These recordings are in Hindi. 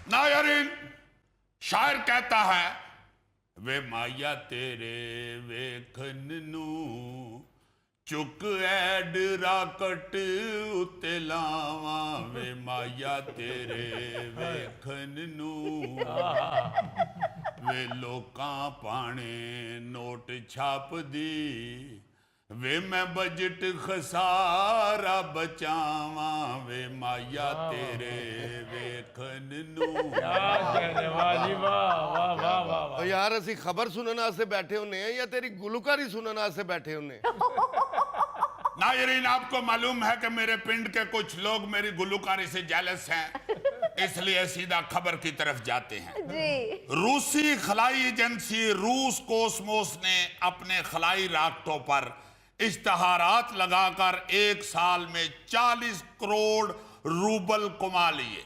नायरीन, शायर कहता है वे माया तेरे वेखन नू चुक ऐड राकट उत्ते लावा वे माया तेरे वेखन नू वे लोकां पाने नोट छाप दी वे मैं बजट खसारा बचावा वे माया तेरे वेखन नू। तो यार असी खबर सुनने वास्ते बैठे होने हैं या तेरी गुलकारी सुनने वास्ते बैठे होने? नायरीन, आपको मालूम है कि मेरे पिंड के कुछ लोग मेरी गुलकारी से जेलस हैं, इसलिए सीधा खबर की तरफ जाते हैं। रूसी खलाई एजेंसी रूस कोस्मोस ने अपने खलाई राकेटों पर इश्तहारात लगाकर एक साल में 40 करोड़ रूबल कमा लिए।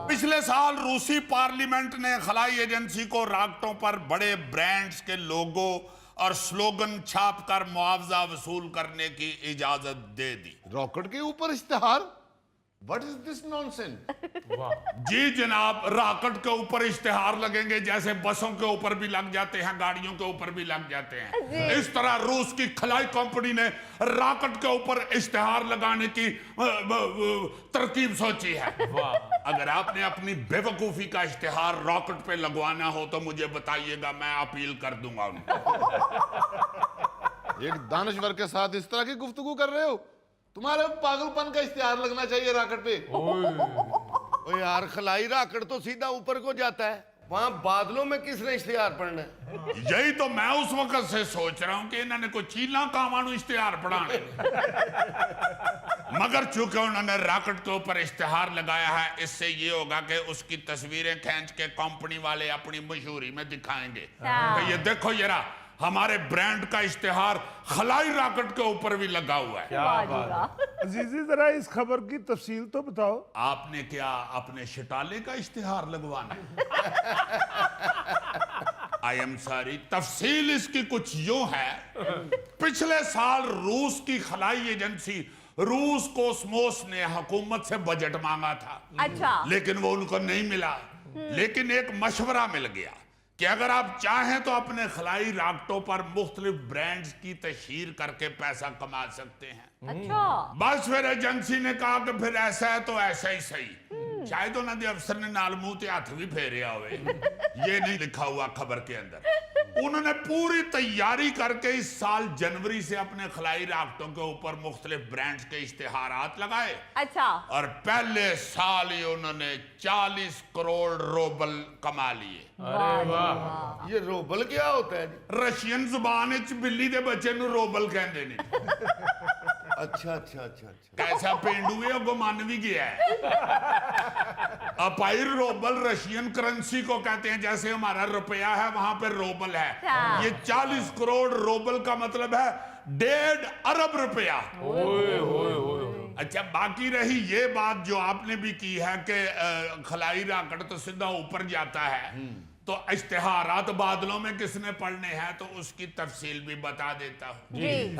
पिछले साल रूसी पार्लियामेंट ने खलाई एजेंसी को राकेटों पर बड़े ब्रांड्स के लोगो और स्लोगन छापकर मुआवजा वसूल करने की इजाजत दे दी। रॉकेट के ऊपर इश्तिहार? What is this nonsense? जी जनाब, रॉकेट के ऊपर इश्तिहार लगेंगे जैसे बसों के ऊपर भी लग जाते हैं, गाड़ियों के ऊपर भी लग जाते हैं। इस तरह रूस की खलाई कंपनी ने रॉकेट के ऊपर इश्तिहार लगाने की तरकीब सोची है। अगर आपने अपनी बेवकूफी का इश्तिहार रॉकेट पे लगवाना हो तो मुझे बताइएगा, मैं अपील कर दूंगा उनको। एक दानश्वर के साथ इस तरह की गुफ्तगू कर रहे हो? तुम्हारे पागलपन का इश्तिहार लगना चाहिए रॉकेट पे। ओ यार, खलाई राकट तो सीधा ऊपर को जाता है, वहां बादलों में किसने इश्तिहार पढ़ना है? यही तो मैं उस वक्त से सोच रहा हूं कि इन्होंने कोई चीला कामानू इश्तिहार पढ़ाने। मगर चूंकि उन्होंने रॉकेट के ऊपर इश्तिहार लगाया है, इससे ये होगा कि उसकी तस्वीरें खींच के कंपनी वाले अपनी मशहूरी में दिखाएंगे कि ये देखो जरा, हमारे ब्रांड का इश्तिहार खलाई रॉकेट के ऊपर भी लगा हुआ है। अजीजी, जरा इस खबर की तफसील तो बताओ। आपने क्या अपने शटाले का इश्तिहार लगवाना है? आई एम सॉरी, तफसील इसकी कुछ यूं है। पिछले साल रूस की खलाई एजेंसी रूस कोस्मोस ने हुकूमत से बजट मांगा था। अच्छा। लेकिन वो उनको नहीं मिला। लेकिन एक मशवरा मिल गया कि अगर आप चाहें तो अपने खलाई राकेटों पर मुख्तलिफ ब्रांड्स की तशहीर करके पैसा कमा सकते हैं। अच्छा। बस फिर एजेंसी ने कहा कि फिर ऐसा है तो ऐसा ही सही। शायद उन्होंने अफसर ने नाल मुंह ते हाथ भी फेरे हुए, ये नहीं लिखा हुआ खबर के अंदर। उन्होंने पूरी तैयारी करके इस साल जनवरी से अपने खलाई राकेटों के ऊपर मुख्तलिफ ब्रांड्स के इश्तिहारात लगाए। अच्छा। और पहले साल ही उन्होंने 40 करोड़ रूबल कमा लिए। अरे वाह! ये रोबल क्या होता है? रशियन जुबान च बिल्ली दे बच्चे नु रोबल कहते ने। अच्छा अच्छा अच्छा अच्छा। कैसा पेंडू है, वो मान भी गया है। अपाइर रोबल रशियन करेंसी को कहते हैं, जैसे हमारा रुपया है वहां पर रोबल है। ये 40 करोड़ रोबल का मतलब है 1.5 अरब रुपया। अच्छा, बाकी रही ये बात जो आपने भी की है कि खलाई राकेट तो सीधा ऊपर जाता है, तो इश्तिहारात बादलों में किसने पढ़ने हैं तो उसकी तफसील भी बता देता हूँ।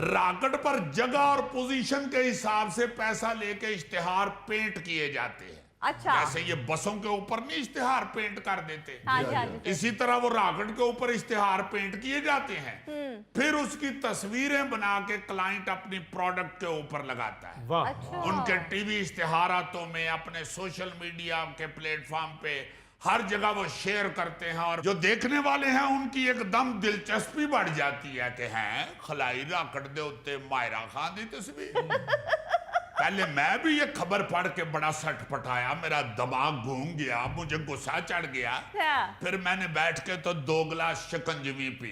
राकेट पर जगह और पोजीशन के हिसाब से पैसा लेके इश्तिहार पेंट किए जाते हैं। अच्छा। जैसे ये बसों के ऊपर नहीं इश्तिहार पेंट कर देते, हाँ, इसी तरह वो राकेट के ऊपर इश्तिहार पेंट किए जाते हैं। फिर उसकी तस्वीरें बना के क्लाइंट अपनी प्रोडक्ट के ऊपर लगाता है। वाह! अच्छा। उनके टीवी इश्तिहारातों में, अपने सोशल मीडिया के प्लेटफॉर्म पे हर जगह वो शेयर करते हैं, और जो देखने वाले हैं उनकी एकदम दिलचस्पी बढ़ जाती है कि हैं खलाई राकेट दे उत्ते मायरा खान दी तस्वीर। पहले मैं भी ये खबर पढ़ के बड़ा सटपटाया, मेरा दिमाग घूम गया, मुझे गुस्सा चढ़ गया। फिर मैंने बैठ के तो 2 गिलास शिकंजवी पी।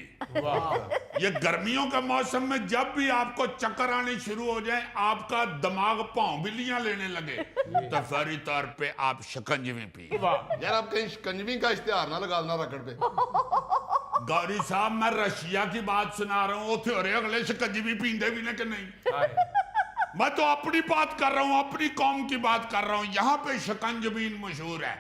ये गर्मियों के मौसम में जब भी आपको चक्कर आने शुरू हो जाए, आपका दिमाग पांव बिल्लियां लेने लगे, तो फौरी तौर पे आप शिकंजवी पी। यार, आप कहीं शिकंजवी का इश्तिहार ना लगा देना रॉकेट पे। गौरी साहब, मैं रशिया की बात सुना रहा हूँ, उथे अगले शिकंजवी पींदे भी ने कि नहीं। मैं तो अपनी बात कर रहा हूँ, अपनी कौम की बात कर रहा हूँ। यहाँ पे शिकंजबीन मशहूर है,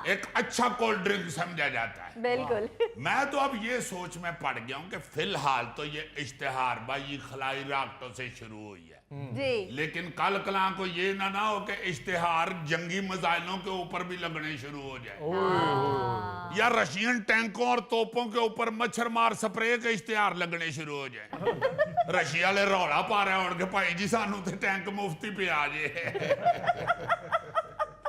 एक अच्छा कोल्ड ड्रिंक समझा जाता है। बिल्कुल। मैं तो अब ये सोच में पड़ गया हूँ कि फिलहाल तो ये इश्तिहार भाई खलाई राकेटों से शुरू हुई है, जी लेकिन कल कला को ये ना हो कि इश्तिहार जंगी मिसाइलों के ऊपर भी लगने शुरू हो जाए, या रशियन टैंकों और तोपों के ऊपर मच्छर मार स्प्रे के इश्तिहार लगने शुरू हो जाए। रशिया वाले रौला पा रहे हैं उनके भाई जी सानू तो टैंक मुफ्ती पे आ जाए।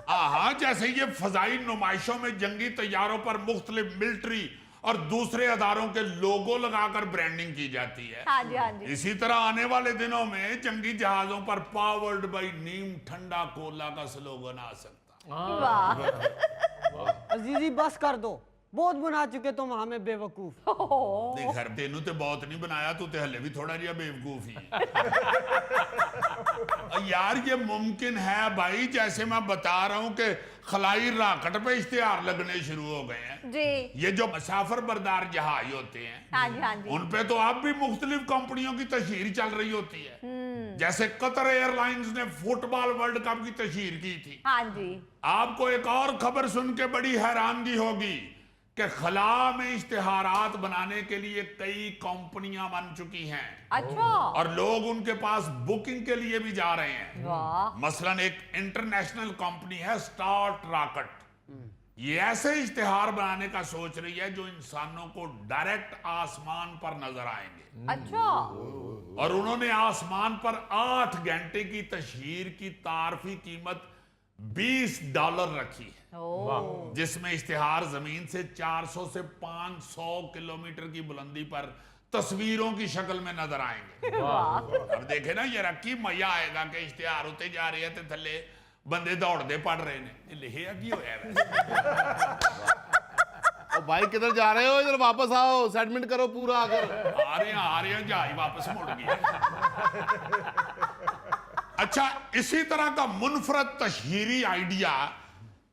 हाँ, जैसे ये फजाई नुमाइशों में जंगी तैयारों पर मुख्तलिफ मिलिट्री और दूसरे अदारों के लोगो लगाकर ब्रांडिंग की जाती है, हाँ जी हाँ जी। इसी तरह आने वाले दिनों में जंगी जहाजों पर पावर्ड बाई नीम ठंडा कोला का स्लोगन आ सकता है। वाह अजीजी बस कर दो, बहुत बना चुके तुम हमें बेवकूफ। देख यार, तेनू ते बहुत नहीं बनाया, तू ते हले भी थोड़ा जिहा बेवकूफ ही यार ये मुमकिन है भाई, जैसे मैं बता रहा हूं कि खलाई रॉकेट पे इश्तिहार लगने शुरू हो गए हैं। जी ये जो मुसाफिर बरदार जहाज होते हैं, हाँ जी हाँ जी। उन पे तो अब भी मुख्तलिफ कंपनियों की तशहीर चल रही होती है। जैसे कतर एयरलाइंस ने फुटबॉल वर्ल्ड कप की तशहीर की थी। हाँ जी। आपको एक और खबर सुन के बड़ी हैरानगी होगी कि खला में इश्तिहारात बनाने के लिए कई कंपनियां बन चुकी हैं, अच्छा और लोग उनके पास बुकिंग के लिए भी जा रहे हैं। वाह मसलन एक इंटरनेशनल कंपनी है स्टार्ट रॉकेट, ये ऐसे इश्तिहार बनाने का सोच रही है जो इंसानों को डायरेक्ट आसमान पर नजर आएंगे। अच्छा और उन्होंने आसमान पर 8 घंटे की तशहीर की तारफी कीमत $20 रखी है, ओ जिसमें इश्तिहार जमीन से 400 से 500 किलोमीटर की बुलंदी पर तस्वीरों की शक्ल में नजर आएंगे। वाह अब देखे ना ये रखी मजा आएगा कि इश्तिहार उते जा रहे हैं ते थल्ले बंदे दौड़ते पड़ रहे ने, लिखिया की होया वैसे? ओ भाई किधर जा रहे हो? इधर वापस आओ, सेटलमेंट करो पूरा आकर। आ रहे हैं जहाज वापस मुड़ गया। अच्छा, इसी तरह का मुनफरद तशहीरी आइडिया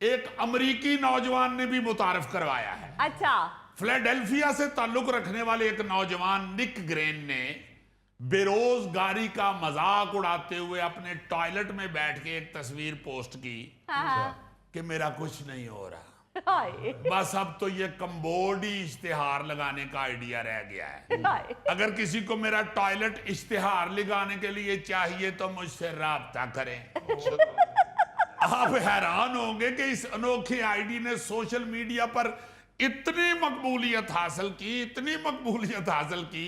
एक अमरीकी नौजवान ने भी मुतारफ करवाया है। अच्छा फिलाडेल्फिया से ताल्लुक रखने वाले एक नौजवान निक ग्रेन ने बेरोजगारी का मजाक उड़ाते हुए अपने टॉयलेट में बैठ के एक तस्वीर पोस्ट की हाँ कि मेरा कुछ नहीं हो रहा, हाय बस अब तो ये कम्बोडी इश्तिहार लगाने का आइडिया रह गया है। हाय अगर किसी को मेरा टॉयलेट इश्तिहार लगाने के लिए चाहिए तो मुझसे राब्ता करें। आप हैरान होंगे कि इस अनोखे आईडी ने सोशल मीडिया पर इतनी मकबूलियत हासिल की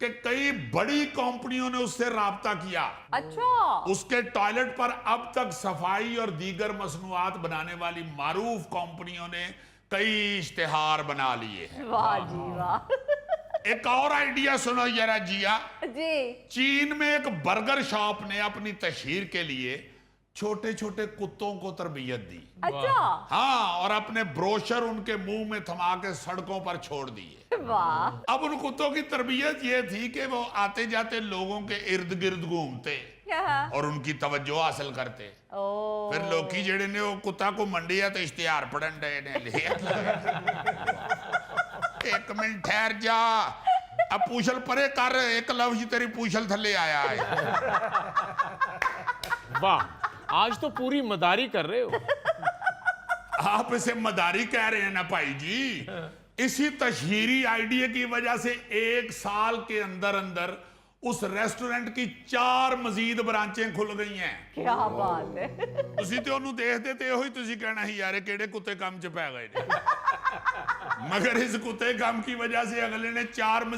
कि कई बड़ी कंपनियों ने उससे राब्ता किया। अच्छा उसके टॉयलेट पर अब तक सफाई और दीगर मसनूआत बनाने वाली मारूफ कंपनियों ने कई इश्तिहार बना लिए हैं। वाह जी वाह एक और आइडिया सुनो जरा जिया। जी चीन में एक बर्गर शॉप ने अपनी तशहीर के लिए छोटे छोटे कुत्तों को तरबियत दी। अच्छा हाँ, और अपने ब्रोशर उनके मुंह में थमा के सड़कों पर छोड़ दिए। वाह अब उन कुत्तों की तरबियत ये थी कि वो आते जाते लोगों के इर्द गिर्द घूमते हाँ। और उनकी तवज्जो हासिल करते। ओ फिर लोकी जेड़े ने वो कुत्ता को मंडी है तो इश्तिहार पढ़न डे ने लिया। एक मिनट ठहर जा, अब पूछल परे कर, एक लफ्ज तेरी पूछल थले आया है। वाह, आज तो पूरी मदारी कर रहे हो। आप इसे मदारी कह रहे हैं ना भाई जी। इसी तशहीरी आइडिया की वजह से 1 साल के अंदर अंदर उस रेस्टोरेंट की 4 मजीद ब्रांचें खुल गई हैं। क्या बात है। ਤੁਸੀਂ ਤੇ ਉਹਨੂੰ ਦੇਖਦੇ ਤੇ ਇਹੋ ਹੀ ਤੁਸੀਂ ਕਹਿਣਾ ਸੀ ਯਾਰ ਇਹ ਕਿਹੜੇ ਕੁੱਤੇ ਕੰਮ 'ਚ ਪੈ ਗਏ ਨੇ। मगर इस कुत्ते काम की वजह से अगले ने 4